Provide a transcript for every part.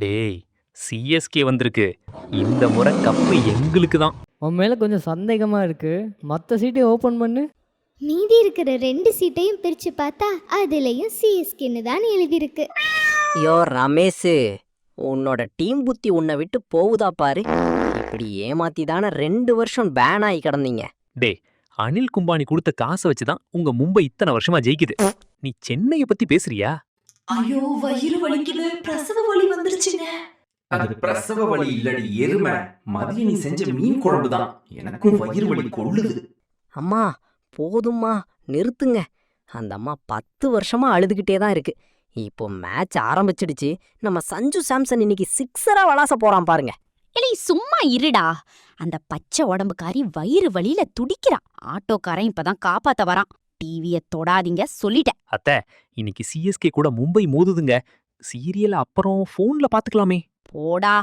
டேய், சிஎஸ்கே வந்திருக்கு. இந்த முறை கப்பு எங்களுக்கு தான். உன் மேலே கொஞ்சம் சந்தேகமாக இருக்குது. மற்ற சீட்டையும் ஓப்பன் பண்ணு. மீதி இருக்கிற 2 சீட்டையும் பிரிச்சு பார்த்தா அதுலயும் சிஎஸ்கேன்னு தான் எழுதியிருக்கு. யோ ரமேஷ், உன்னோட டீம் புத்தி உன்னை விட்டு போகுதா பாரு. இப்படி ஏமாத்தி தானே 2 வருஷம் பேன் ஆகி கிடந்தீங்க. டேய், அனில் கும்பானி கொடுத்த காசை வச்சு தான் உங்க மும்பை இத்தனை வருஷமா ஜெயிக்குது. நீ சென்னையை பத்தி பேசுறியா? ஐயோ வயிறு வலிக்குது, பிரசவ வலி வந்துருச்சுங்க. அது பிரசவ வலி இல்லடி எருமை, மதியம் நீ செஞ்ச மீன் குழம்பு தான். எனக்கும் வயிறு வலி கொள்ளுது. அம்மா போதும்மா, நிறுத்துங்க. அந்த அம்மா 10 வருஷமா அழுதுகிட்டே தான் இருக்கு. இப்போ மேட்ச் ஆரம்பிச்சிடுச்சு. நம்ம சஞ்சு சாம்சன் இன்னைக்கு 6 வளாச போறான் பாருங்க. எலி சும்மா இருடா. அந்த பச்சை உடம்புக்காரி வயிறு வலியில துடிக்கிறா. ஆட்டோக்காரன் இப்பதான் காப்பாத்த வரான். டிவிய தொடாதீங்க சொல்லிட்டேன். அத்தை, இன்னைக்கு சிஎஸ்கே கூட மும்பை மோதுதுங்க. சீரியல் அப்புறம் போன்ல பாத்துக்கலாமே. போடா,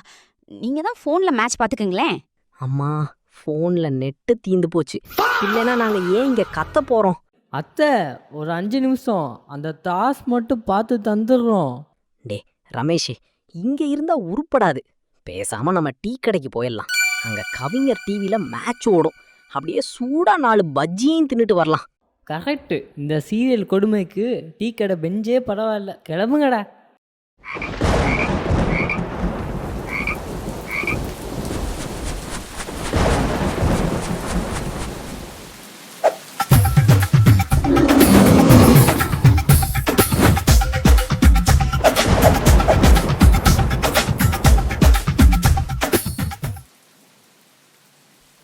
நீங்க தான் போன்ல மேட்ச் பாத்துக்கங்களேன். அம்மா போன்ல நெட்டு தீந்து போச்சு. இல்லைன்னா நாங்க ஏன் இங்க கத்த போறோம்? அத்தை, ஒரு 5 நிமிஷம் அந்த டாஸ் மட்டும் பார்த்து தந்துடுறோம். டே ரமேஷ், இங்க இருந்தா உருப்படாது. பேசாம நம்ம டீ கடைக்கு போயிடலாம். அங்க கவிஞர் டிவில மேட்ச் ஓடும். அப்படியே சூடா 4 பஜ்ஜியும் தின்னுட்டு வரலாம். கரெக்டு. இந்த சீரியல் கொடுமைக்கு டீ கடை பெஞ்சே பரவாயில்ல. கிளம்புங்கடா.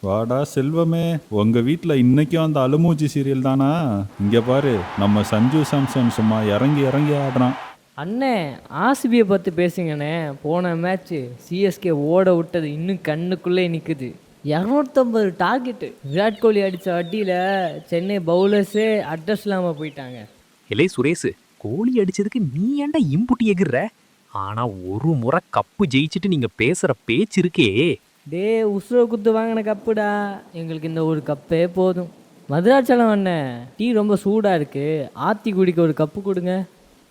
வாடா செல்வமே, உங்க வீட்டில் இன்னைக்கும் அந்த அலுமூச்சி சீரியல் தானா? இங்க பாரு, நம்ம சஞ்சு சாம்சன் சும்மா இறங்கி இறங்கி ஆடுறான். அண்ணே, ஆர்சிபியை பற்றி பேசுங்கண்ணே. போன மேட்ச்சு சிஎஸ்கே ஓட விட்டது இன்னும் கண்ணுக்குள்ளே நிற்குது. 250 டார்கெட்டு. விராட் கோலி அடித்த அடியில் சென்னை பவுலர்ஸே அட்ரஸ் இல்லாமல் போயிட்டாங்க. இலே சுரேஷ், கோலி அடிச்சதுக்கு நீ ஏன்டா இம்புட்டி எகிர்ற? ஆனா ஒரு முறை கப்பு ஜெயிச்சுட்டு நீங்க பேசுற பேச்சு இருக்கே. டே, உசுர குத்து வாங்கின கப்புடா. எங்களுக்கு இந்த ஒரு கப்பே போதும். மதுராச்சலம் அண்ணன், டீ ரொம்ப சூடாக இருக்குது. ஆத்தி குடிக்க ஒரு கப்பு கொடுங்க.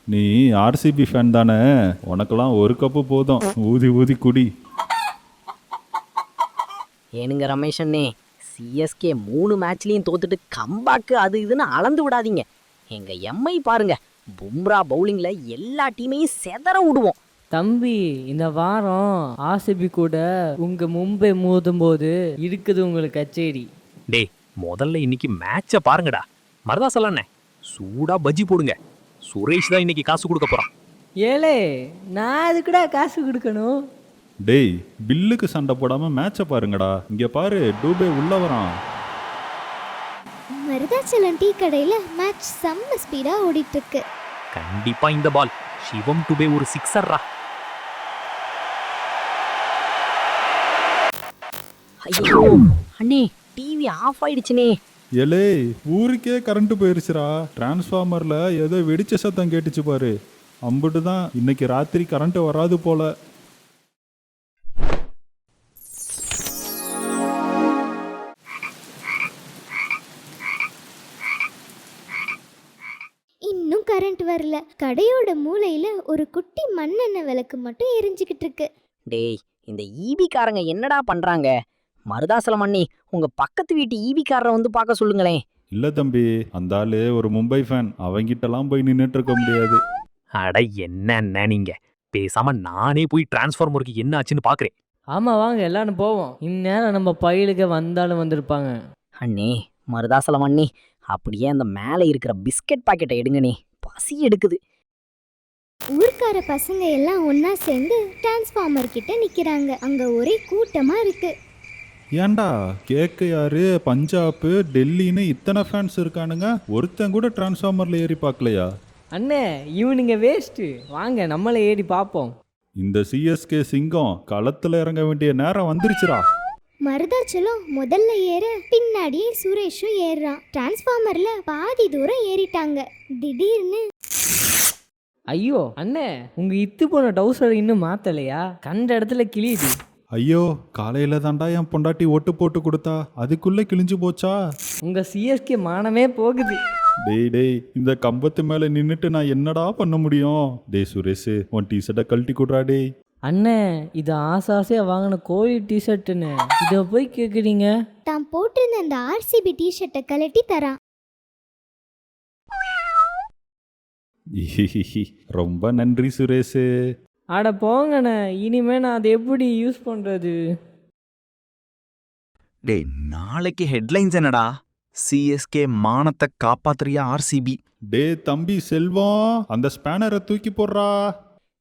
நீ ஆர்சிபி ஃபேன் தானே? உனக்கெல்லாம் ஒரு கப்பு போதும். ஊதி ஊதி குடி. ஏனுங்க ரமேஷ் அண்ணே, சிஎஸ்கே 3 மேட்ச்லேயும் தோத்துட்டு கம்பேக்கு அது இதுன்னு அளந்து விடாதீங்க. எங்க எம்ஐ பாருங்க, பும்ரா பவுலிங்கில் எல்லா டீமையும் செதற விடுவோம். தம்பி, இந்த வாரம் ஆர்சிபி கூட உங்கள் மும்பை மோதும் போது இருக்குது உங்களுக்கு கச்சேரி. டேய், முதல்ல இன்னைக்கு மேட்சை பாருங்கடா. மருதாசலாண்ணே, சூடா பஜ்ஜி போடுங்க. சுரேஷ் தான் இன்னைக்கு காசு கொடுக்க போறான். ஏலே, நான் அதுக்குடா காசு கொடுக்கணும்? டேய், பில்லுக்கு சண்டை போடாம மேட்சை பாருங்கடா. இங்க பாரு, டூபே உள்ள வரான். மருதாச்சலம் டீ கடையில மேட்ச் செம்ம ஸ்பீடா ஓடிட்டு இருக்கு. கண்டிப்பா இந்த பால் சிவம் டுபே ஒரு 6ரா. ஐயோ அண்ணே, டிவி ஆஃப் ஆயிடுச்சுனே. ஏலே, ஊருக்கே கரண்ட் போயிருச்சுரா. டிரான்ஸ்ஃபார்மர்ல ஏதோ வெடிச்ச சத்தம் கேட்டுச்சு பாரு. அம்புட்டு தான், இன்னைக்கு ராத்திரி கரண்ட் வராது போல. இன்னும் கரண்ட் வரல. கடையோட மூலையில ஒரு குட்டி மண்ணெண்ணெய் விளக்கு மட்டும் எரிஞ்சுக்கிட்டு இருக்கு. டேய், இந்த ஈபிக்காரங்க என்னடா பண்றாங்க? மருதாசலம் அண்ணி, உங்க பக்கத்து வீட்டு ஈபிக்காரரை வந்து பார்க்க சொல்லுங்களேன். இல்ல தம்பி, அந்த ஆளு ஒரு மும்பை ஃபேன். அவங்கிட்டலாம் போய் நின்றுட்டு இருக்க முடியாது. அட என்ன நீங்க, பேசாம நானே போய் டிரான்ஸ்ஃபார்மருக்கு என்ன ஆச்சுன்னு பாக்குறேன். ஆமாம், வாங்க எல்லாரும் போவோம். இந்நேரம் நம்ம பயிலுக்கு வந்தாலும் வந்திருப்பாங்க. அண்ணே, மருதாசலம் அண்ணி, அப்படியே அந்த மேலே இருக்கிற பிஸ்கட் பாக்கெட்டை எடுங்கண்ணே, பசி எடுக்குது. ஊர்க்கார பசங்க எல்லாம் ஒன்னா சேர்ந்து டிரான்ஸ்ஃபார்மர் கிட்ட நிக்கிறாங்க. அங்க ஒரே கூட்டமா இருக்கு. ஏன்டா, கேக்கு யாரு, பஞ்சாப், டெல்லின்னு இத்தனை ஃபேன்ஸ் இருக்கானுங்க. ஒருத்தன் கூட டிரான்ஸ்ஃபார்மர்ல ஏறி பார்க்கலையா? அண்ணே, இவனுங்க வேஸ்ட்டு. வாங்க நம்மளை ஏறி பார்ப்போம். இந்த சிஎஸ்கே சிங்கம் களத்துல இறங்க வேண்டிய நேரம் வந்துருச்சுரா. மருதாச்சலம் முதல்ல ஏற பின்னாடியே சுரேஷும் ஏறுறான். டிரான்ஸ்ஃபார்மர்ல பாதி தூரம் ஏறிட்டாங்க. திடீர்னு ஐயோ அண்ணே, உங்க இத்து போன டவுசர் இன்னும் மாத்தலையா? கண்ட இடத்துல கிழியுது. ஐயோ, காலையில தாண்டா என் பொண்டாட்டி ஓட்டு போட்டு கொடுத்தா, அதுக்குள்ள கிழிஞ்சு போச்சா? உங்க சிஎஸ்கே மானமே போகுது. டேய் டேய், இந்த கம்பத்து மேல நின்னுட்டு நான் என்னடா பண்ண முடியும்? டேய் சுரேஷ், உன் டிஷர்ட்டை கழட்டி கொடுறா. டேய் அண்ணே இது ஆசையாக வாங்கின கோழி டிஷர்ட்டுன்னு இதை போய் கேட்குறீங்க. தான் போட்டிருந்த அந்த ஆர்சிபி டிஷர்ட்டை கழட்டி தரான். ரொம்ப நன்றி சுரேஷ். அட போங்கண்ணே, இனிமே நான் அதை எப்படி யூஸ் பண்ணுறது? டேய் நாளைக்கு ஹெட்லைன்ஸ் என்னடா? சிஎஸ்கே மானத்தை காப்பாத்துறியா ஆர்சிபி? டே தம்பி செல்வம், அந்த ஸ்பேனரை தூக்கி போடுறா.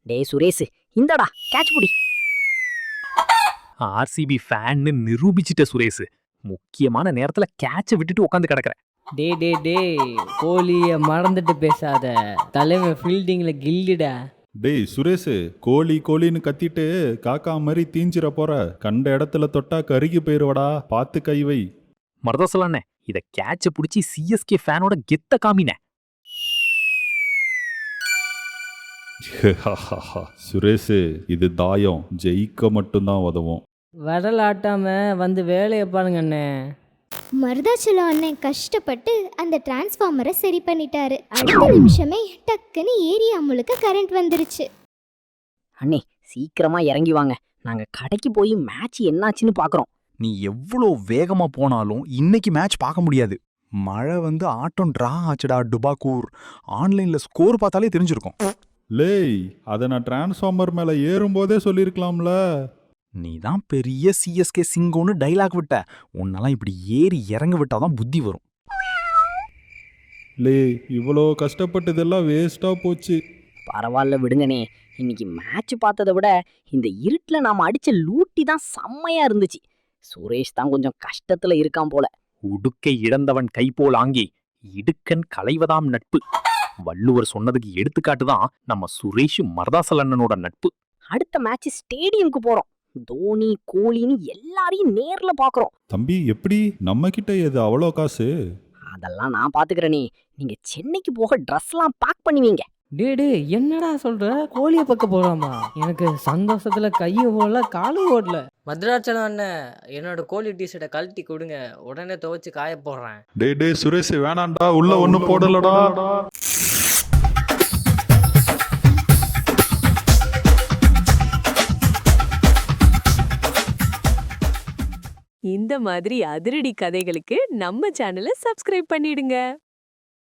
டேய் சுரேஷ், இந்தடா கேட்ச் புடி. ஆர்சிபி ஃபேன்னு நிரூபிச்சிட்ட சுரேஷ். முக்கியமான நேரத்துல கேட்சை விட்டுட்டு உட்காந்து கிடக்குற. டே கோழியை மறந்துட்டு பேசாத. தலைமை ஃபீல்டிங்கில் கில்லிடா. டேய் சுரேஷ், கோழி கோழின்னு கத்திட்டு காக்கா மாதிரி தீஞ்சிர போற. கண்ட இடத்துல தொட்டா கருகி போயிருவடா, பார்த்து கை வை. மருதாசலானே, இத கேட்ச புடிச்சு சிஎஸ்கே ஃபேனோட கெத்த காமினே. சுரேஷ், இது தாயம், ஜெயிக்க மட்டும்தான் உதவும். விரல் ஆட்டாம வந்து வேலையை பாருங்க அண்ணே. மருதாச்சலம் அண்ணன் கஷ்டப்பட்டு அந்த டிரான்ஸ்ஃபார்மரை சரி பண்ணிட்டாரு. அடுத்த நிமிஷமே டக்குன்னு ஏரியா முழுக்க கரண்ட் வந்துருச்சு. அண்ணே சீக்கிரமா இறங்கி வாங்க, நாங்க கடைக்கு போய் மேட்ச் என்னாச்சுன்னு பாக்குறோம். நீ எவ்வளோ வேகமா போனாலும் இன்னைக்கு மேட்ச் பார்க்க முடியாது. மழை வந்து ஆட்டம் டிரா ஆச்சுடா டுபாக்கூர். ஆன்லைன்ல ஸ்கோர் பார்த்தாலே தெரிஞ்சிருக்கும். லேய், அதை நான் டிரான்ஸ்ஃபார்மர் மேல ஏறும்போதே சொல்லியிருக்கலாம்ல. நீ தான் பெரிய சிஎஸ்கே சிங்கோன்னு டைலாக் விட்ட. உன்னெல்லாம் இப்படி ஏறி இறங்க விட்டாதான் புத்தி வரும். லே, இவ்வளோ கஷ்டப்பட்டதெல்லாம் வேஸ்டா போச்சு. பரவாயில்ல விடுங்கண்ணே, இன்னைக்கு மேட்ச் பார்த்ததை விட இந்த இருட்டில் நாம அடிச்ச லூட்டி தான் செம்மையா இருந்துச்சு. சுரேஷ் தான் கொஞ்சம் கஷ்டத்துல இருக்கான் போல. உடுக்கை இழந்தவன் கைபோல் ஆங்கி இடுக்கன் களைவதாம் நட்பு. வள்ளுவர் சொன்னதுக்கு எடுத்துக்காட்டுதான் நம்ம சுரேஷ் மருதாசலண்ணனோட நட்பு. அடுத்த மேட்ச் ஸ்டேடியம்க்கு போறோம். தோனி கோலின்னு எல்லாரையும் நேர்ல பாக்குறோம். தம்பி, எப்படி நம்ம கிட்ட எது அவ்வளோ காசு? அதெல்லாம் நான் பாத்துக்கிறேனே, நீங்க சென்னைக்கு போக ட்ரெஸ்லாம் பேக் பண்ணுவீங்க. டே என்னடா சொல்ற? கோழியை பக்கம் போகலாமா? எனக்கு சந்தோஷத்துல கையும் ஓடல காலும் ஓடல. மதுராச்சலம் அண்ணன், என்னோட கோழி டிஷர்ட்டை கழட்டி கொடுங்க, உடனே துவைச்சு காய போடுறேன். டே சுரேஷ், வேணாண்டா, உள்ள ஒன்றும் போடலடா. இந்த மாதிரி அதிரடி கதைகளுக்கு நம்ம சேனலை சப்ஸ்கிரைப் பண்ணிடுங்க.